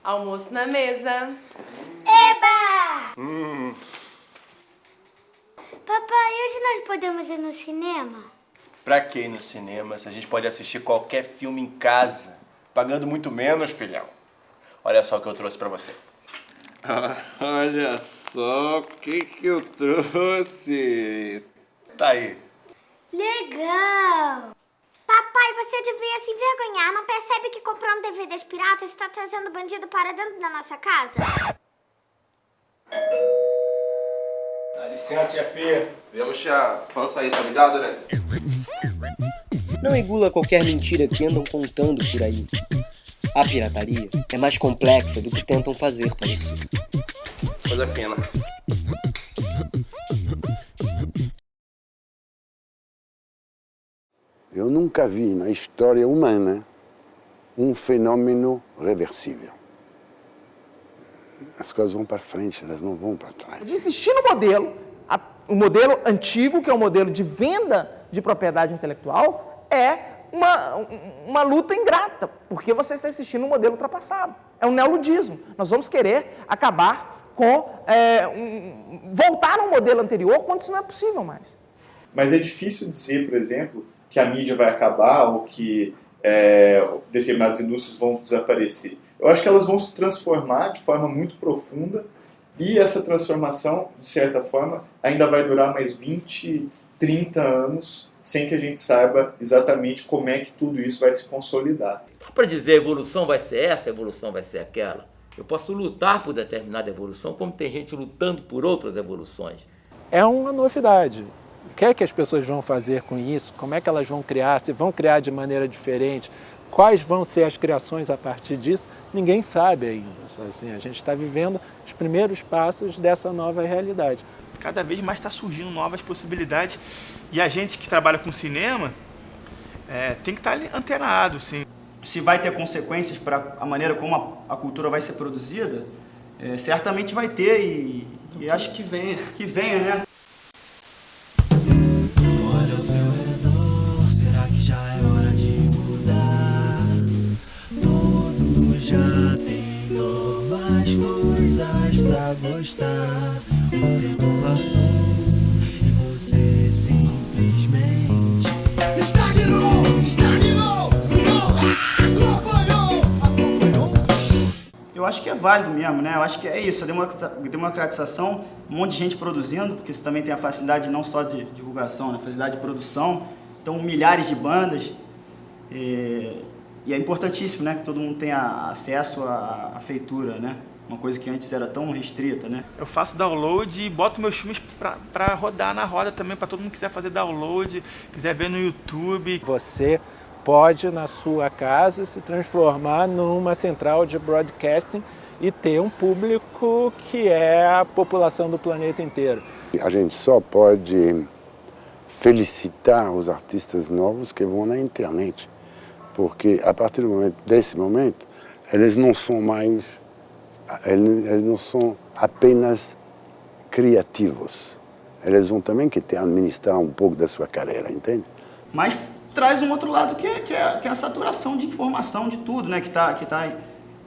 Almoço na mesa. Eba! Papai, hoje nós podemos ir no cinema? Pra que ir no cinema se a gente pode assistir qualquer filme em casa, pagando muito menos, filhão? Olha só o que eu trouxe pra você. Olha só o que eu trouxe. Tá aí. Legal! Papai, você devia se envergonhar. Não percebe que comprando DVDs piratas está trazendo bandido para dentro da nossa casa? Dá licença, chefia. Viemos, Chia. Vamos sair, tá ligado, né? Não engula qualquer mentira que andam contando por aí. A pirataria é mais complexa do que tentam fazer parecer. Coisa fina. Eu nunca vi na história humana um fenômeno reversível. As coisas vão para frente, elas não vão para trás. Existir no modelo, o modelo antigo, que é o modelo de venda de propriedade intelectual, é uma luta ingrata, porque você está assistindo um modelo ultrapassado. É um neoludismo. Nós vamos querer acabar com, voltar ao modelo anterior quando isso não é possível mais. Mas é difícil dizer, por exemplo, que a mídia vai acabar ou que determinadas indústrias vão desaparecer. Eu acho que elas vão se transformar de forma muito profunda e essa transformação, de certa forma, ainda vai durar mais 20, 30 anos sem que a gente saiba exatamente como é que tudo isso vai se consolidar. Para dizer a evolução vai ser essa, a evolução vai ser aquela. Eu posso lutar por determinada evolução, como tem gente lutando por outras evoluções. É uma novidade. O que é que as pessoas vão fazer com isso? Como é que elas vão criar? Se vão criar de maneira diferente? Quais vão ser as criações a partir disso? Ninguém sabe ainda. Assim, a gente está vivendo os primeiros passos dessa nova realidade. Cada vez mais está surgindo novas possibilidades e a gente que trabalha com cinema tem que estar antenado, sim. Se vai ter consequências para a maneira como a cultura vai ser produzida, certamente vai ter e acho que venha, né? Olha ao seu redor, será que já é hora de mudar? Todos já tem novas coisas pra gostar. O tempo passou e você simplesmente estagnou, acompanhou. Eu acho que é válido mesmo, né? Eu acho que é isso, a democratização, um monte de gente produzindo, porque você também tem a facilidade não só de divulgação, né? A facilidade de produção, então milhares de bandas, e é importantíssimo, né? Que todo mundo tenha acesso à feitura, né? Uma coisa que antes era tão restrita, né? Eu faço download e boto meus filmes para rodar na roda também, para todo mundo que quiser fazer download, quiser ver no YouTube. Você pode, na sua casa, se transformar numa central de broadcasting e ter um público que é a população do planeta inteiro. A gente só pode felicitar os artistas novos que vão na internet, porque a partir desse momento, eles não são apenas criativos. Eles vão também querer administrar um pouco da sua carreira, entende? Mas traz um outro lado que é a saturação de informação de tudo, né? Que tá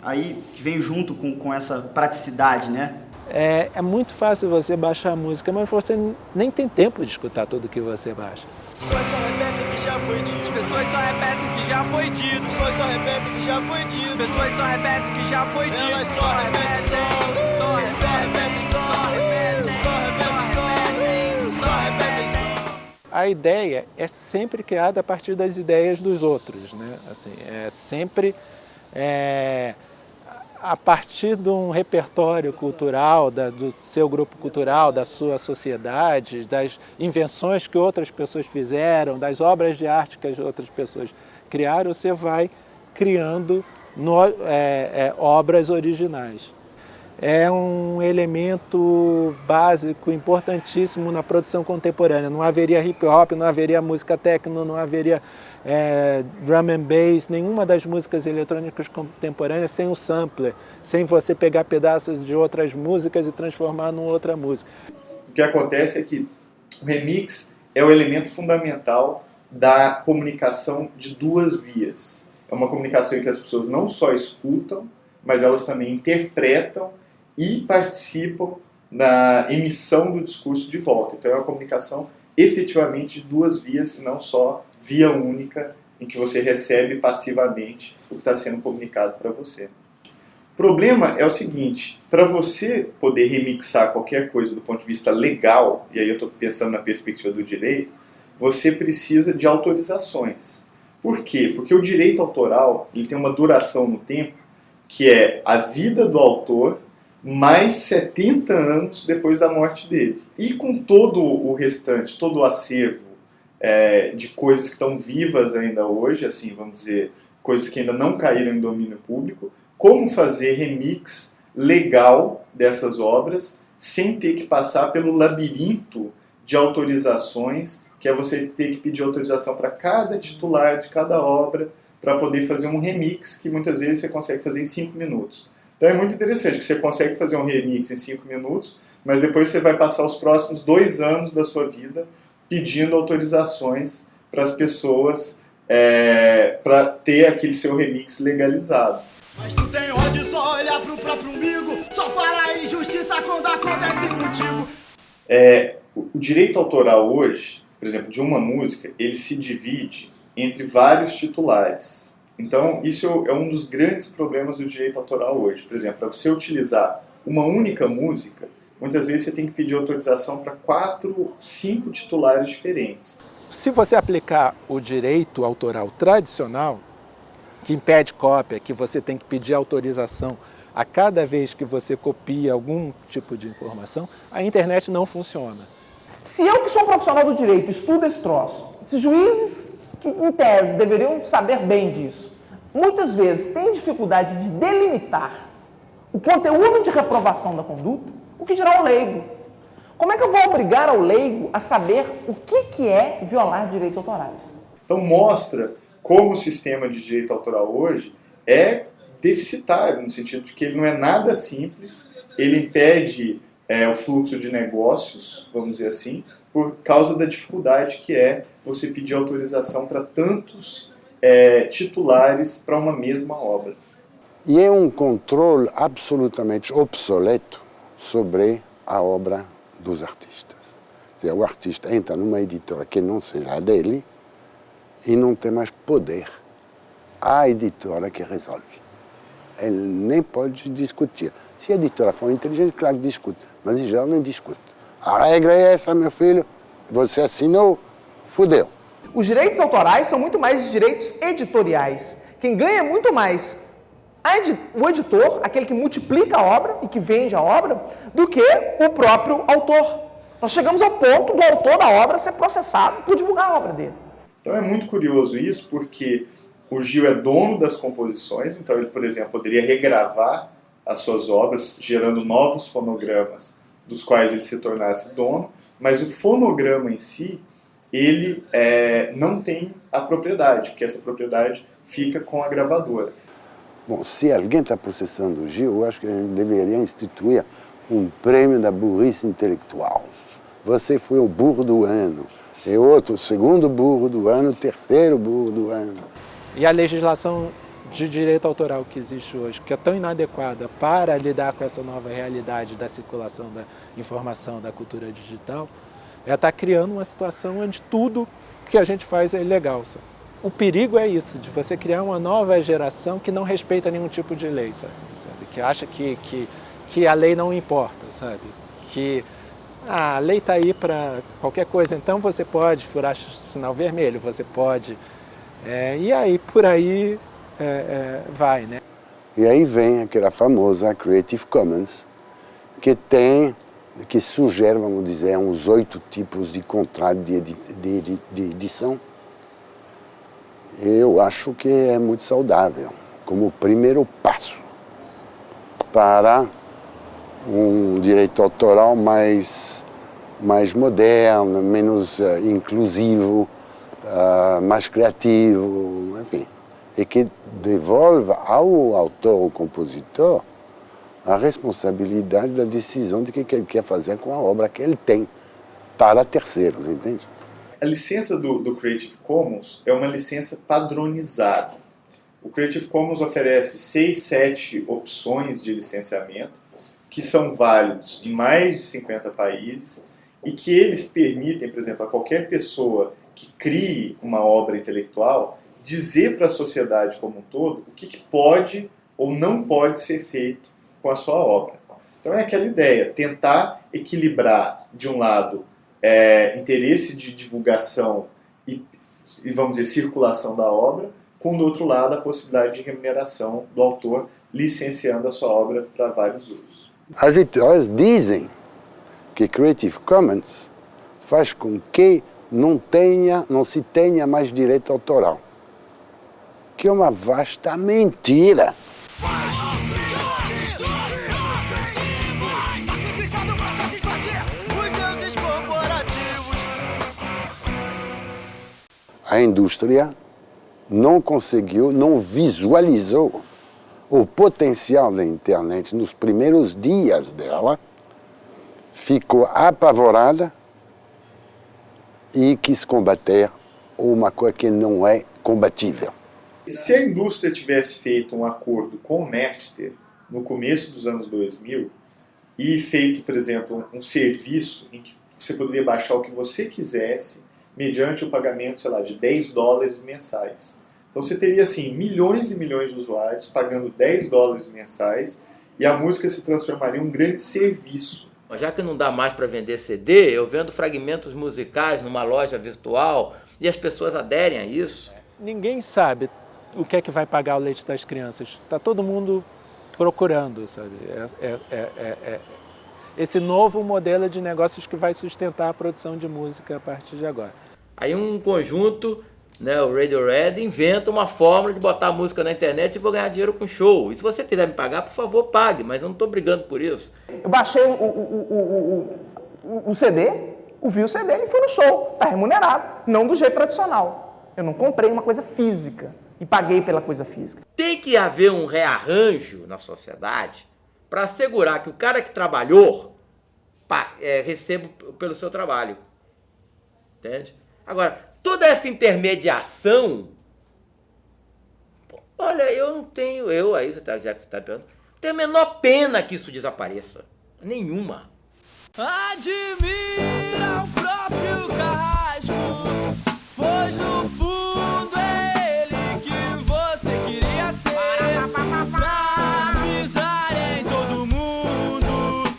aí, que vem junto com essa praticidade, né? É muito fácil você baixar a música, mas você nem tem tempo de escutar tudo que você baixa. Pessoas só repetem que já foi dito. Pessoas só repetem que já foi dito. Pessoas só repetem que já foi dito. Pessoas só repetem que já foi dito. Elas só repetem, só repetem, só repetem. A ideia é sempre criada a partir das ideias dos outros, né? Assim, é sempre a partir de um repertório cultural, do seu grupo cultural, da sua sociedade, das invenções que outras pessoas fizeram, das obras de arte que as outras pessoas criaram, você vai criando obras originais. É um elemento básico, importantíssimo na produção contemporânea. Não haveria hip hop, não haveria música techno, não haveria drum and bass, nenhuma das músicas eletrônicas contemporâneas sem o sampler, sem você pegar pedaços de outras músicas e transformar numa outra música. O que acontece é que o remix é o elemento fundamental da comunicação de duas vias. É uma comunicação em que as pessoas não só escutam, mas elas também interpretam e participam na emissão do discurso de volta. Então é uma comunicação efetivamente de duas vias, e não só via única, em que você recebe passivamente o que está sendo comunicado para você. O problema é o seguinte: para você poder remixar qualquer coisa do ponto de vista legal, e aí eu estou pensando na perspectiva do direito, você precisa de autorizações. Por quê? Porque o direito autoral ele tem uma duração no tempo que é a vida do autor mais 70 anos depois da morte dele. E com todo o restante, todo o acervo de coisas que estão vivas ainda hoje, assim, vamos dizer, coisas que ainda não caíram em domínio público, como fazer remix legal dessas obras sem ter que passar pelo labirinto de autorizações, que é você ter que pedir autorização para cada titular de cada obra para poder fazer um remix, que muitas vezes você consegue fazer em 5 minutos. Então é muito interessante que você consegue fazer um remix em 5 minutos, mas depois você vai passar os próximos 2 anos da sua vida pedindo autorizações para as pessoas para ter aquele seu remix legalizado. Mas tu tem ódio, só olhar pro próprio umbigo, só fala injustiça quando acontece contigo. O direito autoral hoje, por exemplo, de uma música, ele se divide entre vários titulares. Então, isso é um dos grandes problemas do direito autoral hoje. Por exemplo, para você utilizar uma única música, muitas vezes você tem que pedir autorização para 4, 5 titulares diferentes. Se você aplicar o direito autoral tradicional, que impede cópia, que você tem que pedir autorização a cada vez que você copia algum tipo de informação, a internet não funciona. Se eu, que sou um profissional do direito, estudo esse troço, esses juízes que, em tese, deveriam saber bem disso, muitas vezes têm dificuldade de delimitar o conteúdo de reprovação da conduta, o que dirá o leigo? Como é que eu vou obrigar ao leigo a saber o que é violar direitos autorais? Então mostra como o sistema de direito autoral hoje é deficitário, no sentido de que ele não é nada simples, ele impede o fluxo de negócios, vamos dizer assim, por causa da dificuldade que é você pedir autorização para tantos titulares para uma mesma obra. E é um controle absolutamente obsoleto sobre a obra dos artistas. Quer dizer, o artista entra numa editora que não seja a dele e não tem mais poder. A editora que resolve. Ele nem pode discutir. Se a editora for inteligente, claro que discute, mas em geral não discute. A regra é essa, meu filho, você assinou, fudeu. Os direitos autorais são muito mais direitos editoriais. Quem ganha muito mais o editor, aquele que multiplica a obra e que vende a obra, do que o próprio autor. Nós chegamos ao ponto do autor da obra ser processado por divulgar a obra dele. Então é muito curioso isso, porque o Gil é dono das composições, então ele, por exemplo, poderia regravar as suas obras, gerando novos fonogramas, dos quais ele se tornasse dono, mas o fonograma em si, ele não tem a propriedade, porque essa propriedade fica com a gravadora. Bom, se alguém está processando o Gil, eu acho que a gente deveria instituir um prêmio da burrice intelectual. Você foi o burro do ano, e outro, o segundo burro do ano, o terceiro burro do ano. E a legislação de direito autoral que existe hoje, que é tão inadequada para lidar com essa nova realidade da circulação da informação, da cultura digital, está criando uma situação onde tudo que a gente faz é ilegal. Sabe? O perigo é isso, de você criar uma nova geração que não respeita nenhum tipo de lei, sabe? Que acha que a lei não importa, sabe? Que a lei está aí para qualquer coisa, então você pode furar sinal vermelho, você pode... e aí, por aí, vai, né? E aí vem aquela famosa Creative Commons, que sugere, vamos dizer, uns 8 tipos de contrato de edição. Eu acho que é muito saudável, como primeiro passo para um direito autoral mais moderno, menos inclusivo, mais criativo, enfim. E que devolva ao autor ou compositor a responsabilidade da decisão de que ele quer fazer com a obra que ele tem para terceiros, entende? A licença do Creative Commons é uma licença padronizada. O Creative Commons oferece 6, 7 opções de licenciamento que são válidos em mais de 50 países e que eles permitem, por exemplo, a qualquer pessoa que crie uma obra intelectual dizer para a sociedade como um todo o que pode ou não pode ser feito com a sua obra. Então é aquela ideia, tentar equilibrar, de um lado, interesse de divulgação e, vamos dizer, circulação da obra, com, do outro lado, a possibilidade de remuneração do autor licenciando a sua obra para vários usos. As editoras dizem que Creative Commons faz com que não se tenha mais direito autoral, que é uma vasta mentira. A indústria não conseguiu, não visualizou o potencial da internet nos primeiros dias dela, ficou apavorada e quis combater uma coisa que não é combatível. Se a indústria tivesse feito um acordo com o Napster no começo dos anos 2000 e feito, por exemplo, um serviço em que você poderia baixar o que você quisesse mediante o pagamento, sei lá, de $10 mensais. Então você teria, assim, milhões e milhões de usuários pagando $10 mensais e a música se transformaria em um grande serviço. Mas já que não dá mais para vender CD, eu vendo fragmentos musicais numa loja virtual e as pessoas aderem a isso. Ninguém sabe o que é que vai pagar o leite das crianças. Está todo mundo procurando, sabe? Esse novo modelo de negócios que vai sustentar a produção de música a partir de agora. Aí um conjunto, né, o Radiohead, inventa uma fórmula de botar a música na internet e vou ganhar dinheiro com show. E se você quiser me pagar, por favor, pague, mas eu não estou brigando por isso. Eu baixei o CD, ouvi o CD e fui no show. Está remunerado, não do jeito tradicional. Eu não comprei uma coisa física e paguei pela coisa física. Tem que haver um rearranjo na sociedade para assegurar que o cara que trabalhou receba pelo seu trabalho. Entende? Agora, toda essa intermediação, olha, eu não tenho, já que você está perguntando, não tenho a menor pena que isso desapareça. Nenhuma. Admira o próprio carrasco, pois no fundo é ele que você queria ser. Pra pisar em todo mundo,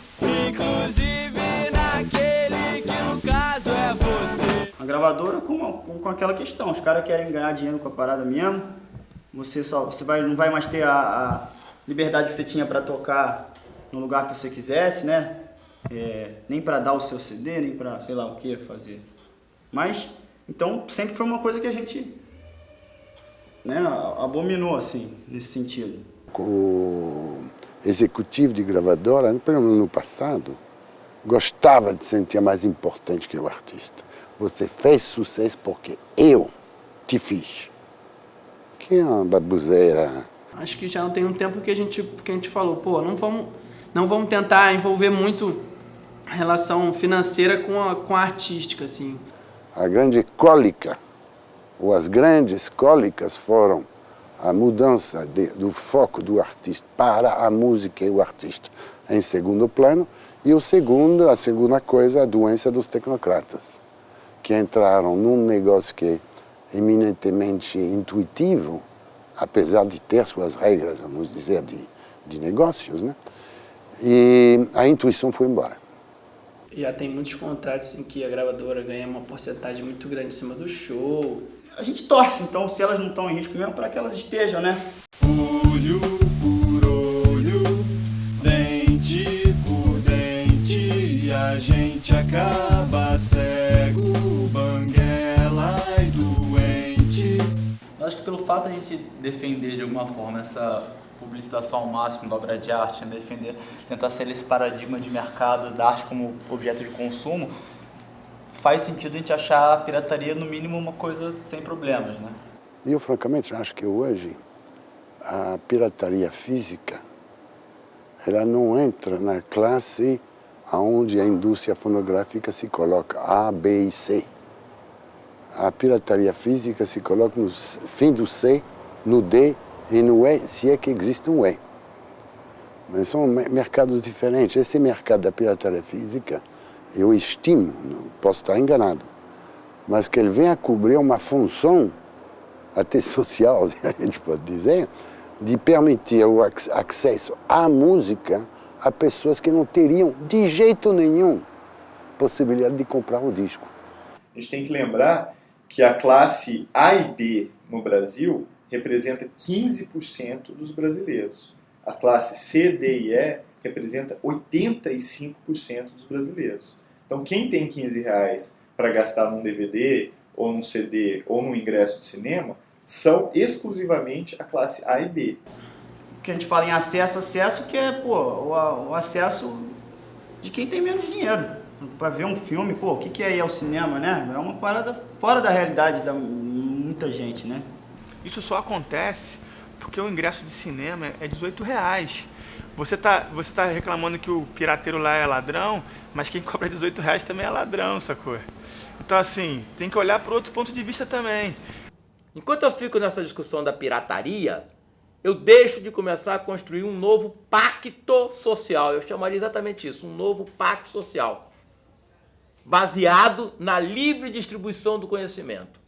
inclusive naquele que no caso é você. A gravadora com aquela questão, os caras querem ganhar dinheiro com a parada mesmo, você não vai mais ter a liberdade que você tinha para tocar no lugar que você quisesse, né? Nem para dar o seu CD, nem para sei lá o que fazer. Mas, então, sempre foi uma coisa que a gente, né, abominou, assim, nesse sentido. O executivo de gravadora, pelo menos no passado, gostava de se sentir mais importante que o artista. Você fez sucesso porque eu te fiz. Que é uma baboseira. Acho que já não tem um tempo que a gente falou, pô, não vamos tentar envolver muito a relação financeira com a artística, assim. A grande cólica, ou as grandes cólicas foram a mudança do foco do artista para a música e o artista em segundo plano, e a segunda coisa, a doença dos tecnocratas, que entraram num negócio que é eminentemente intuitivo, apesar de ter suas regras, vamos dizer, de negócios, né? E a intuição foi embora. Já tem muitos contratos em que a gravadora ganha uma porcentagem muito grande em cima do show. A gente torce, então, se elas não estão em risco mesmo, para que elas estejam, né? Olho por olho, dente por dente, a gente acaba cego, banguela e doente. Eu acho que pelo fato de a gente defender de alguma forma essa publicitação ao máximo da obra de arte, né? Tentar ser esse paradigma de mercado da arte como objeto de consumo, faz sentido a gente achar a pirataria, no mínimo, uma coisa sem problemas, né? Eu, francamente, acho que hoje a pirataria física ela não entra na classe onde a indústria fonográfica se coloca, A, B e C. A pirataria física se coloca no fim do C, no D e não é, se é que existe um é. Mas são mercados diferentes. Esse mercado da pirataria física, eu estimo, posso estar enganado, mas que ele vem a cobrir uma função até social, a gente pode dizer, de permitir o acesso à música a pessoas que não teriam de jeito nenhum possibilidade de comprar o disco. A gente tem que lembrar que a classe A e B no Brasil representa 15% dos brasileiros. A classe C, D e E representa 85% dos brasileiros. Então quem tem R$15 para gastar num DVD, ou num CD, ou num ingresso de cinema, são exclusivamente a classe A e B. Que a gente fala em acesso que é o acesso de quem tem menos dinheiro. Para ver um filme, o que é ir ao cinema, né? É uma parada fora da realidade da muita gente, né? Isso só acontece porque o ingresso de cinema é R$18. Você tá reclamando que o pirateiro lá é ladrão, mas quem cobra R$18 também é ladrão, sacou? Então assim, tem que olhar por outro ponto de vista também. Enquanto eu fico nessa discussão da pirataria, eu deixo de começar a construir um novo pacto social. Eu chamaria exatamente isso, um novo pacto social, baseado na livre distribuição do conhecimento.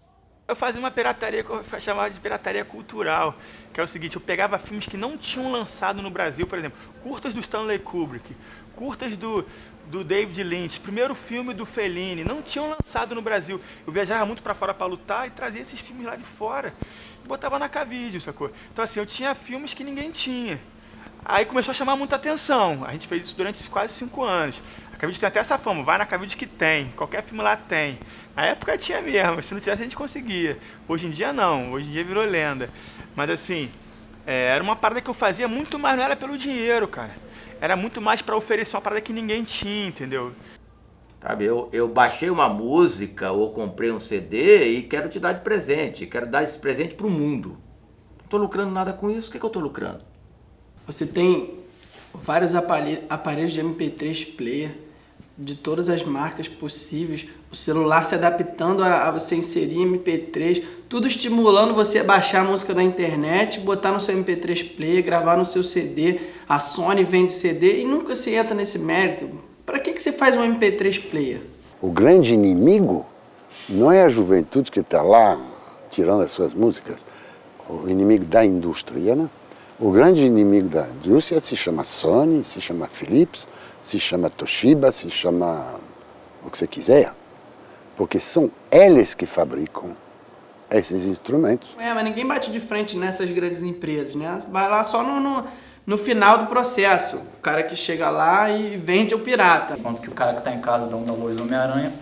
Eu fazia uma pirataria que eu chamava de pirataria cultural, que é o seguinte: eu pegava filmes que não tinham lançado no Brasil, por exemplo, curtas do Stanley Kubrick, curtas do David Lynch, primeiro filme do Fellini, não tinham lançado no Brasil. Eu viajava muito para fora para lutar e trazia esses filmes lá de fora e botava na Cavídeo, sacou? Então assim, eu tinha filmes que ninguém tinha. Aí começou a chamar muita atenção. A gente fez isso durante quase 5 anos. A Cavídeo tem até essa fama, vai na Cavídeo que tem, qualquer filme lá tem. Na época tinha mesmo, se não tivesse a gente conseguia. Hoje em dia não, hoje em dia virou lenda. Mas assim, era uma parada que eu fazia muito mais, não era pelo dinheiro, cara. Era muito mais para oferecer uma parada que ninguém tinha, entendeu? Sabe, eu baixei uma música ou comprei um CD e quero te dar de presente. Quero dar esse presente pro mundo. Não tô lucrando nada com isso, o que eu tô lucrando? Você tem vários aparelhos de MP3 player de todas as marcas possíveis, o celular se adaptando a você inserir MP3, tudo estimulando você a baixar a música da internet, botar no seu MP3 player, gravar no seu CD, a Sony vende CD e nunca se entra nesse mérito. Para que você faz um MP3 player? O grande inimigo não é a juventude que está lá tirando as suas músicas, o inimigo da indústria, né? O grande inimigo da indústria se chama Sony, se chama Philips, se chama Toshiba, se chama o que você quiser. Porque são eles que fabricam esses instrumentos. Mas ninguém bate de frente nessas grandes empresas, né? Vai lá só no final do processo. O cara que chega lá e vende o pirata. Enquanto que o cara que está em casa dá um download do Homem-Aranha,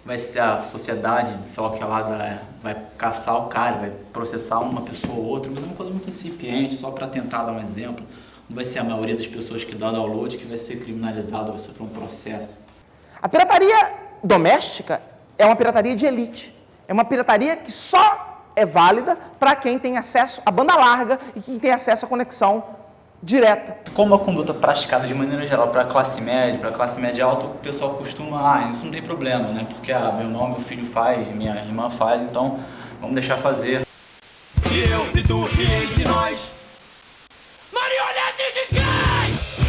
vai ser a sociedade, só que lá vai caçar o cara, vai processar uma pessoa ou outra, mas é uma coisa muito incipiente, só para tentar dar um exemplo. Não vai ser a maioria das pessoas que dá download que vai ser criminalizada, vai sofrer um processo. A pirataria doméstica é uma pirataria de elite. É uma pirataria que só é válida para quem tem acesso à banda larga e quem tem acesso à conexão direta. Como a conduta praticada de maneira geral para classe média alta, o pessoal costuma, isso não tem problema, né? Porque meu irmão, meu filho faz, minha irmã faz, então vamos deixar fazer. E eu, e tu, e eis de nós, marionete de gás!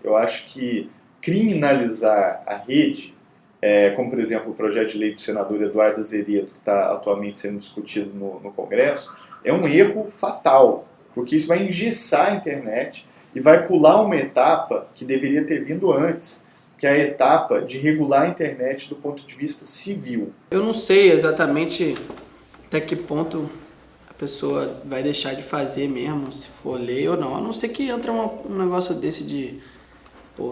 Eu acho que criminalizar a rede, como por exemplo o projeto de lei do senador Eduardo Azevedo, que está atualmente sendo discutido no Congresso, é um erro fatal, porque isso vai engessar a internet e vai pular uma etapa que deveria ter vindo antes, que é a etapa de regular a internet do ponto de vista civil. Eu não sei exatamente até que ponto a pessoa vai deixar de fazer mesmo, se for lei ou não, a não ser que entre um negócio desse de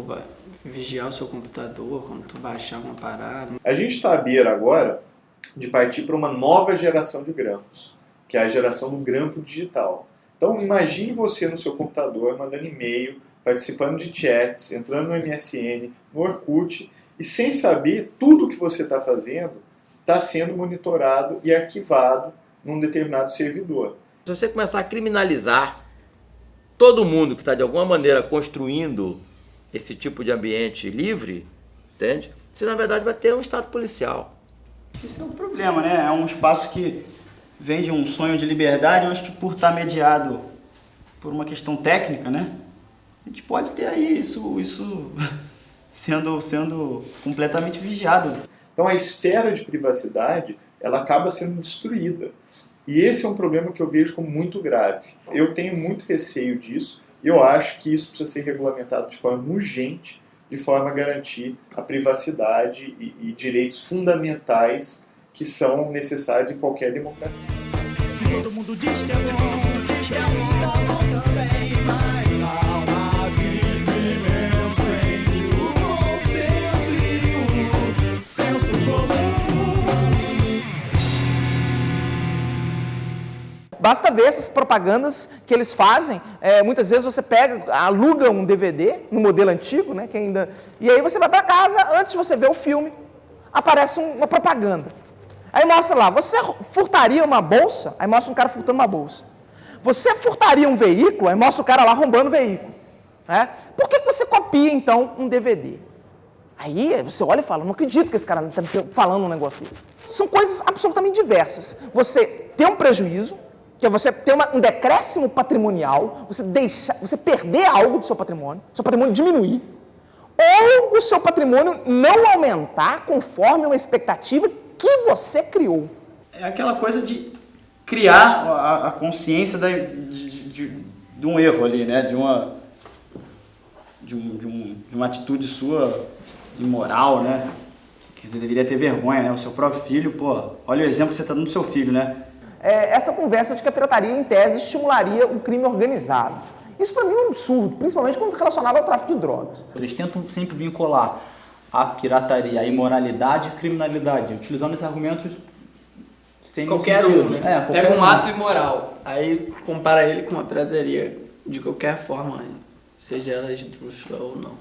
vai vigiar o seu computador quando tu baixar uma parada. A gente está à beira agora de partir para uma nova geração de grampos, que é a geração do grampo digital. Então imagine você no seu computador mandando e-mail, participando de chats, entrando no MSN, no Orkut, e sem saber tudo o que você está fazendo está sendo monitorado e arquivado num determinado servidor. Se você começar a criminalizar todo mundo que está de alguma maneira construindo esse tipo de ambiente livre, entende? se na verdade vai ter um Estado policial? Esse é o problema, né? É um espaço que vem de um sonho de liberdade, eu acho que por estar mediado por uma questão técnica, né? A gente pode ter aí isso sendo completamente vigiado. Então a esfera de privacidade, ela acaba sendo destruída. E esse é um problema que eu vejo como muito grave. Eu tenho muito receio disso e eu acho que isso precisa ser regulamentado de forma urgente, de forma a garantir a privacidade e direitos fundamentais que são necessários em qualquer democracia. Se todo mundo diz que é bom, que a vida é bom também, mas há um abismo imenso entre o bom senso e o senso comum. Basta ver essas propagandas que eles fazem. Muitas vezes você aluga um DVD no modelo antigo, né, que ainda, e aí você vai para casa, antes de você ver o filme, aparece uma propaganda. Aí mostra lá, você furtaria uma bolsa? Aí mostra um cara furtando uma bolsa. Você furtaria um veículo? Aí mostra o cara lá roubando o veículo. Por que você copia, então, um DVD? Aí você olha e fala, não acredito que esse cara está falando um negócio desse. São coisas absolutamente diversas. Você tem um prejuízo, que é você ter um decréscimo patrimonial, você perder algo do seu patrimônio diminuir, ou o seu patrimônio não aumentar conforme uma expectativa que você criou. É aquela coisa de criar a consciência de um erro ali, né? De uma atitude sua imoral, né? Que você deveria ter vergonha, né? O seu próprio filho, olha o exemplo que você está dando do seu filho, né? Essa conversa de que a pirataria, em tese, estimularia o crime organizado. Isso para mim é um absurdo, principalmente quando relacionado ao tráfico de drogas. Eles tentam sempre vincular a pirataria, a imoralidade e criminalidade, utilizando esses argumentos sem qualquer sentido. um, né? Pega um ato imoral, aí compara ele com uma pirataria de qualquer forma, seja ela esdrúxula ou não.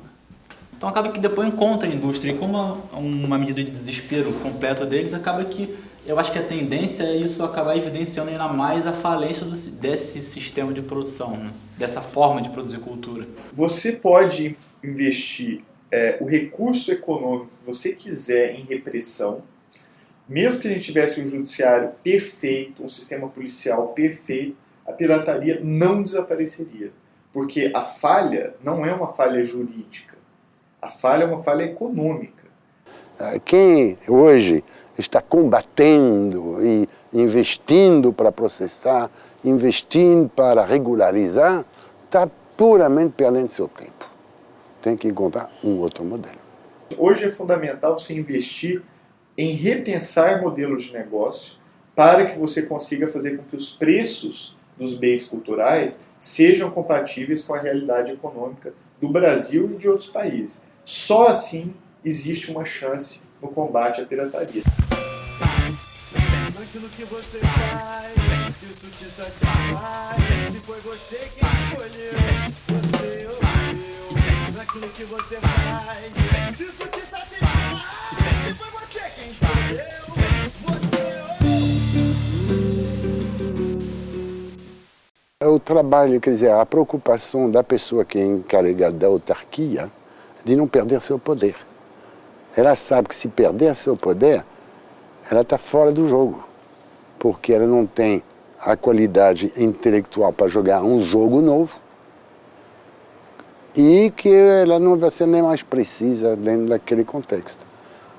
Então acaba que depois encontra a indústria, e como uma medida de desespero completo deles, acaba que eu acho que a tendência é isso acabar evidenciando ainda mais a falência desse sistema de produção, né? Dessa forma de produzir cultura. Você pode investir o recurso econômico que você quiser em repressão, mesmo que a gente tivesse um judiciário perfeito, um sistema policial perfeito, a pirataria não desapareceria. Porque a falha não é uma falha jurídica, a falha é uma falha econômica. Quem hoje está combatendo e investindo para processar, investindo para regularizar, está puramente perdendo seu tempo. Tem que encontrar um outro modelo. Hoje é fundamental você investir em repensar modelos de negócio para que você consiga fazer com que os preços dos bens culturais sejam compatíveis com a realidade econômica do Brasil e de outros países. Só assim existe uma chance no combate à pirataria. Naquilo que você faz, se isso te satisfaz, se foi você quem escolheu, você ouviu. Naquilo que você faz, se isso te satisfaz, se foi você quem escolheu, você ouviu. O trabalho, quer dizer, a preocupação da pessoa que é encarregada da autarquia de não perder seu poder. Ela sabe que se perder seu poder, ela está fora do jogo, porque ela não tem a qualidade intelectual para jogar um jogo novo e que ela não vai ser nem mais precisa dentro daquele contexto.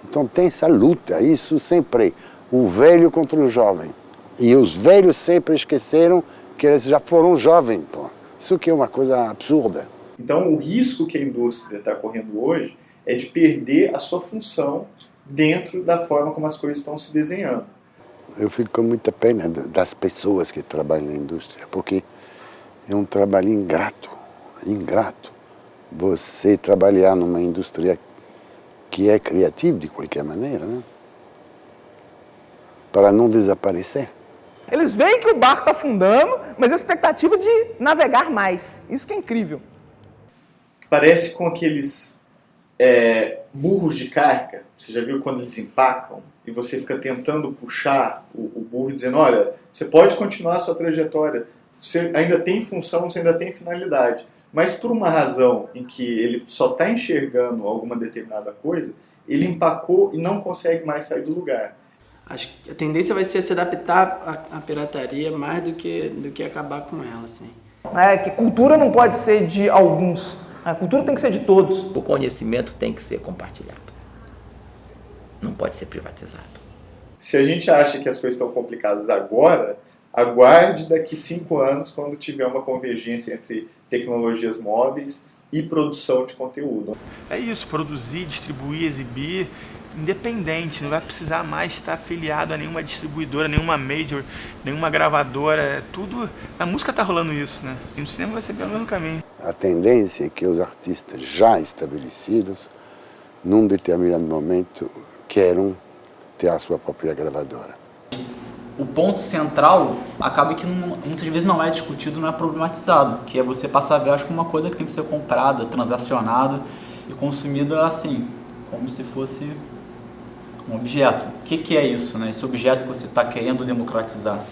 Então tem essa luta, isso sempre, o velho contra o jovem. E os velhos sempre esqueceram que eles já foram jovens. Pô. Isso que é uma coisa absurda. Então o risco que a indústria está correndo hoje é de perder a sua função dentro da forma como as coisas estão se desenhando. Eu fico com muita pena das pessoas que trabalham na indústria, porque é um trabalho ingrato. Você trabalhar numa indústria que é criativa de qualquer maneira, né? Para não desaparecer. Eles veem que o barco está afundando, mas a expectativa de navegar mais. Isso que é incrível. Parece com aqueles burros de carga. Você já viu quando eles empacam e você fica tentando puxar o burro dizendo, olha, você pode continuar a sua trajetória, você ainda tem função, você ainda tem finalidade. Mas por uma razão em que ele só está enxergando alguma determinada coisa, ele empacou e não consegue mais sair do lugar. Acho que a tendência vai ser se adaptar à pirataria mais do que acabar com ela, assim. Que cultura não pode ser de alguns, a cultura tem que ser de todos. O conhecimento tem que ser compartilhado, não pode ser privatizado. Se a gente acha que as coisas estão complicadas agora, aguarde daqui 5 anos, quando tiver uma convergência entre tecnologias móveis e produção de conteúdo. É isso, produzir, distribuir, exibir, independente, não vai precisar mais estar afiliado a nenhuma distribuidora, nenhuma major, nenhuma gravadora, tudo... Na música tá rolando isso, né? E no cinema vai ser pelo mesmo caminho. A tendência é que os artistas já estabelecidos, num determinado momento, queiram ter a sua própria gravadora. O ponto central acaba que muitas vezes não é discutido, não é problematizado, que é você passar a ver, acho que uma coisa que tem que ser comprada, transacionada e consumida assim, como se fosse um objeto. O que é isso, né? Esse objeto que você está querendo democratizar.